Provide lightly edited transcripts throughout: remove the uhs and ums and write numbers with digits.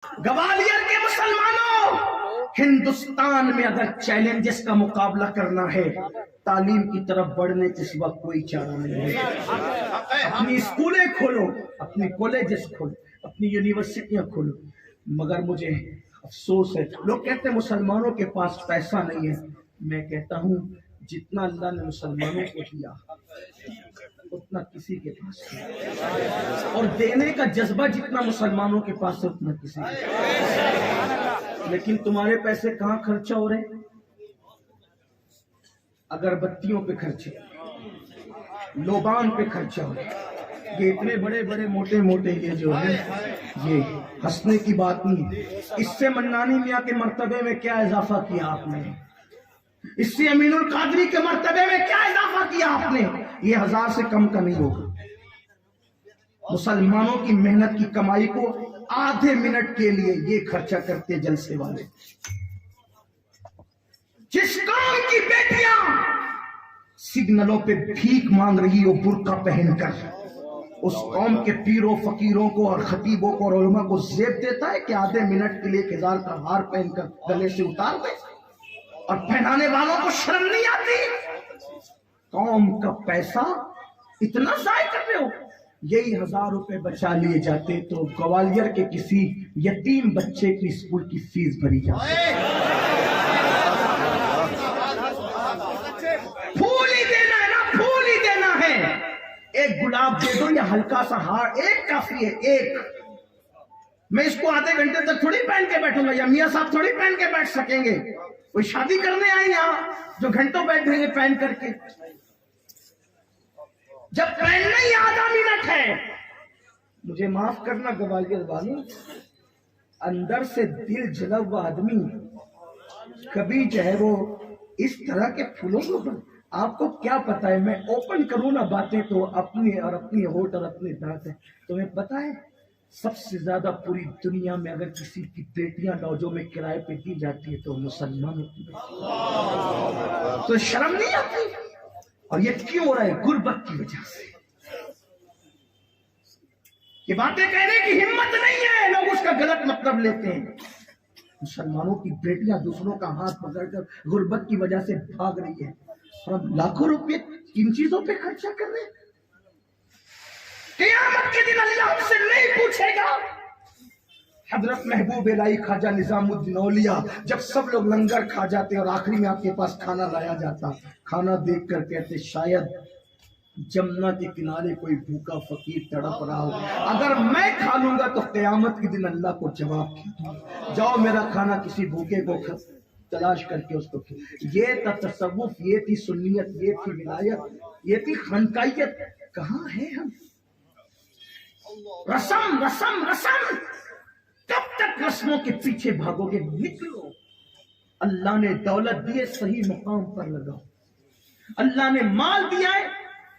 گوالیر کے مسلمانوں، ہندوستان میں اگر چیلنجز کا مقابلہ کرنا ہے، تعلیم کی طرف بڑھنے کے سوا کوئی چارہ نہیں ہے۔ اپنی اسکولیں کھولو، اپنی کالجز کھولو، اپنی یونیورسٹیاں کھولو، مگر مجھے افسوس ہے لوگ کہتے ہیں مسلمانوں کے پاس پیسہ نہیں ہے۔ میں کہتا ہوں جتنا اللہ نے مسلمانوں کو دیا اتنا کسی کے پاس نہیں، اور دینے کا جذبہ جتنا مسلمانوں کے پاس ہے اتنا کسی کے پاس۔ لیکن تمہارے پیسے کہاں خرچہ ہو رہے؟ اگربتیوں پہ خرچے، لوبان پہ خرچہ ہو رہے۔ یہ اتنے بڑے بڑے موٹے موٹے یہ جو ہیں، یہ ہنسنے کی بات نہیں ہے۔ اس سے منانی میاں کے مرتبے میں کیا اضافہ کیا آپ نے؟ اس سے امین القادری کے مرتبے میں کیا اضافہ کیا آپ نے؟ یہ 1000 سے کم کا نہیں ہوگا۔ مسلمانوں کی محنت کی کمائی کو آدھے منٹ کے لیے یہ خرچہ کرتے جلسے والے۔ جس قوم کی بیٹیاں سگنلوں پہ بھیک مانگ رہی ہو برقع پہن کر، اس قوم کے پیروں فقیروں کو اور خطیبوں کو اور علماء کو زیب دیتا ہے کہ آدھے منٹ کے لیے 1000 کا ہار پہن کر گلے سے اتار دے، اور پہنانے والوں کو شرم نہیں آتی؟ قوم کا پیسہ اتنا ضائع کر رہے ہو۔ یہی 1000 روپے بچا لیے جاتے تو گوالیر کے کسی یتیم بچے کی اسکول کی فیس بھری جاتی۔ پھول ہی دینا ہے نا، پھول ہی دینا ہے۔ ایک گلاب دے دو یا ہلکا سا ہار، ایک کافی ہے، ایک۔ میں اس کو آدھے گھنٹے تک تھوڑی پہن کے بیٹھوں گا، یا میاں صاحب تھوڑی پہن کے بیٹھ سکیں گے۔ کوئی شادی کرنے آئے یہاں جو گھنٹوں بیٹھیں گے پہن کر کے؟ جب پہننا ہی آدھا منٹ ہے۔ مجھے معاف کرنا گوالیر والوں، اندر سے دل جلا ہوا آدمی کبھی جو ہے وہ اس طرح کے پھولوں کو، آپ کو کیا پتا ہے، میں اوپن کروں نا باتیں تو اپنی اور اپنی ہوٹ اور اپنی دانت ہے۔ تمہیں پتا ہے سب سے زیادہ پوری دنیا میں اگر کسی کی بیٹیاں لوجوں میں کرائے پہ دی جاتی ہے تو مسلمانوں کی بیٹیاں۔ تو شرم نہیں آتی؟ اور یہ کیوں ہو رہا ہے؟ غربت کی وجہ سے۔ یہ باتیں کہنے کی ہمت نہیں ہے، لوگ اس کا غلط مطلب لیتے ہیں۔ مسلمانوں کی بیٹیاں دوسروں کا ہاتھ پکڑ کر غربت کی وجہ سے بھاگ رہی ہے، اور ہم لاکھوں روپے کن چیزوں پہ خرچہ کر رہے ہیں؟ قیامت کے دن اللہ ہم سے نہیں پوچھے گا۔ حضرت محبوب الہی خواجہ نظام الدین اولیاء جب سب لوگ لنگر کھا جاتے اور آخری میں آپ کے پاس کھانا لایا جاتا، کھانا دیکھ کر کہتے شاید جمنا کے کنارے کوئی بھوکا فقیر تڑپ رہا ہو، اگر میں کھا لوں گا تو قیامت کے دن اللہ کو جواب کیا، جاؤ میرا کھانا کسی بھوکے کو تلاش کر کے اس کو کھلاؤ۔ یہ تھا تصوف، یہ تھی سنیت، یہ تھی ولایت، یہ تھی خانقاہیت۔ کہاں ہیں ہم؟ رسم رسم رسم، کب تک رسموں کے پیچھے بھاگو گے؟ نکلو۔ اللہ نے دولت دی ہے، صحیح مقام پر لگاؤ۔ اللہ نے مال دیا ہے،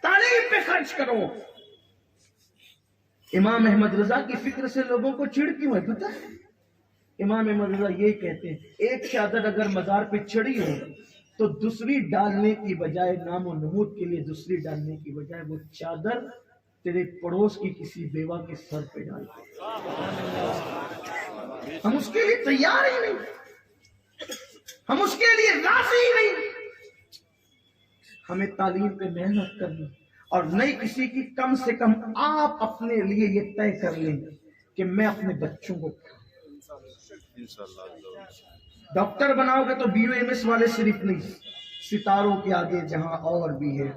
تعلیم پہ خرچ کرو۔ امام احمد رضا کی فکر سے لوگوں کو چڑ کیوں ہے پتہ ہے؟ امام احمد رضا یہ کہتے ہیں ایک چادر اگر مزار پہ چڑھی ہو تو دوسری ڈالنے کی بجائے، نام و نمود کے لیے دوسری ڈالنے کی بجائے، وہ چادر تیرے پڑوس کی کسی بیوہ کے سر پہ ڈال دے۔ ہم اس کے لیے تیار ہی نہیں، ہم اس کے لیے راضی ہی نہیں۔ ہمیں تعلیم پہ محنت کرنی، اور نہیں کسی کی، کم سے کم آپ اپنے لیے یہ طے کر لیں کہ میں اپنے بچوں کو ڈاکٹر بناؤ گے تو BUMS والے صرف نہیں، ستاروں کے آگے جہاں اور بھی ہے،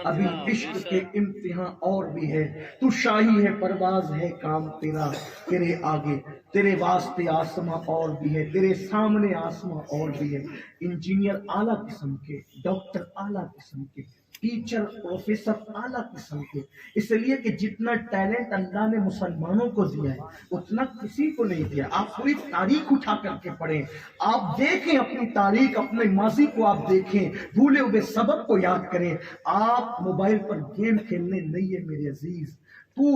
ابھی عشق کے امتحان اور بھی ہے، تو شاہی ہے پرواز ہے کام تیرا، تیرے آگے تیرے واسطے آسماں اور بھی ہے، تیرے سامنے آسماں اور بھی ہے۔ انجینئر اعلیٰ قسم کے، ڈاکٹر اعلیٰ قسم کے، ٹیچر پروفیسر اعلیٰ قسم کے، اس لیے کہ جتنا ٹیلنٹ اللہ نے مسلمانوں کو دیا ہے اتنا کسی کو نہیں دیا۔ آپ پوری تاریخ اٹھا کر کے پڑھیں، آپ دیکھیں اپنی تاریخ، اپنے ماضی کو آپ دیکھیں، بھولے ہوئے سبق کو یاد کریں۔ آپ موبائل پر گیم کھیلنے نہیں ہے میرے عزیز، تو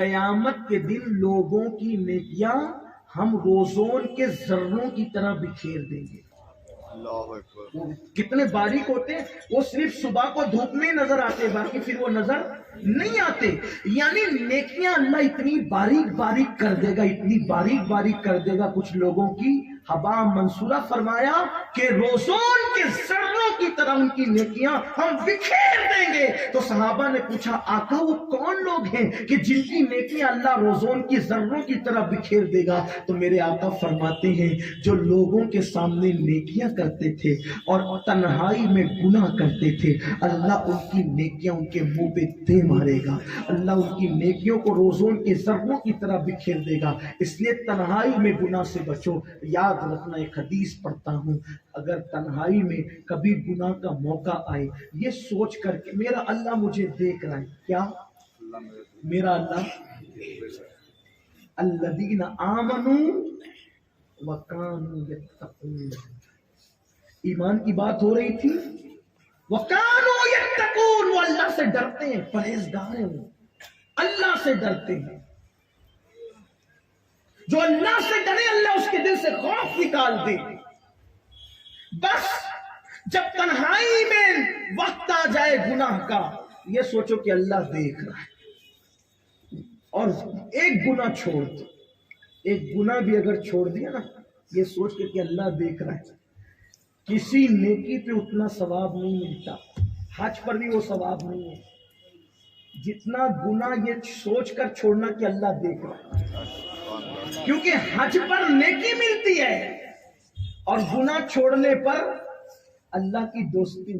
قیامت کے دن لوگوں کی نیکیاں ہم روزون کے ذروں کی طرح بکھیر دیں گے. وہ کتنے باریک ہوتے ہیں, وہ صرف صبح کو دھوپ میں نظر آتے, باقی پھر وہ نظر نہیں آتے. یعنی نیکیاں اللہ اتنی باریک باریک کر دے گا, اتنی باریک باریک کر دے گا کچھ لوگوں کی حبا منصورہ. فرمایا کہ روزون کے ذروں کی طرح ان کی نیکیاں ہم بکھیر دیں گے. تو صحابہ نے پوچھا آقا وہ کون لوگ ہیں کہ جن کی نیکیاں اللہ روزون کی ذروں کی طرح بکھیر دے گا؟ تو میرے آقا فرماتے ہیں جو لوگوں کے سامنے نیکیاں کرتے تھے اور تنہائی میں گناہ کرتے تھے, اللہ ان کی نیکیاں ان کے منہ پہ دے مارے گا. اللہ ان کی نیکیوں کو روزون کے ذروں کی طرح بکھیر دے گا. اس لیے تنہائی میں گناہ سے بچو. یاد رکھنا, ایک حدیث پڑھتا ہوں, اگر تنہائی میں کبھی گناہ کا موقع آئے, یہ سوچ کر کہ میرا اللہ مجھے دیکھ رہا ہے. کیا میرا اللہ؟ الذین آمنوا وکانوا یتقون, ایمان کی بات ہو رہی تھی. وکانوا یتقون, وہ اللہ سے ڈرتے ہیں, پرہیزگار ہیں, وہ اللہ سے ڈرتے ہیں. جو اللہ سے ڈرے اللہ اس کے دل سے خوف نکال دے. بس جب تنہائی میں وقت آ جائے گناہ کا, یہ سوچو کہ اللہ دیکھ رہا ہے, اور ایک گناہ چھوڑ دو. ایک گناہ بھی اگر چھوڑ دیا نا, یہ سوچ کے کہ اللہ دیکھ رہا ہے, کسی نیکی پہ اتنا ثواب نہیں ملتا. حج پر بھی وہ ثواب نہیں ہے جتنا گناہ یہ سوچ کر چھوڑنا کہ اللہ دیکھ رہا ہے. کیونکہ حج پر نیکی ملتی ہے اور گناہ چھوڑنے پر اللہ کی دوستی.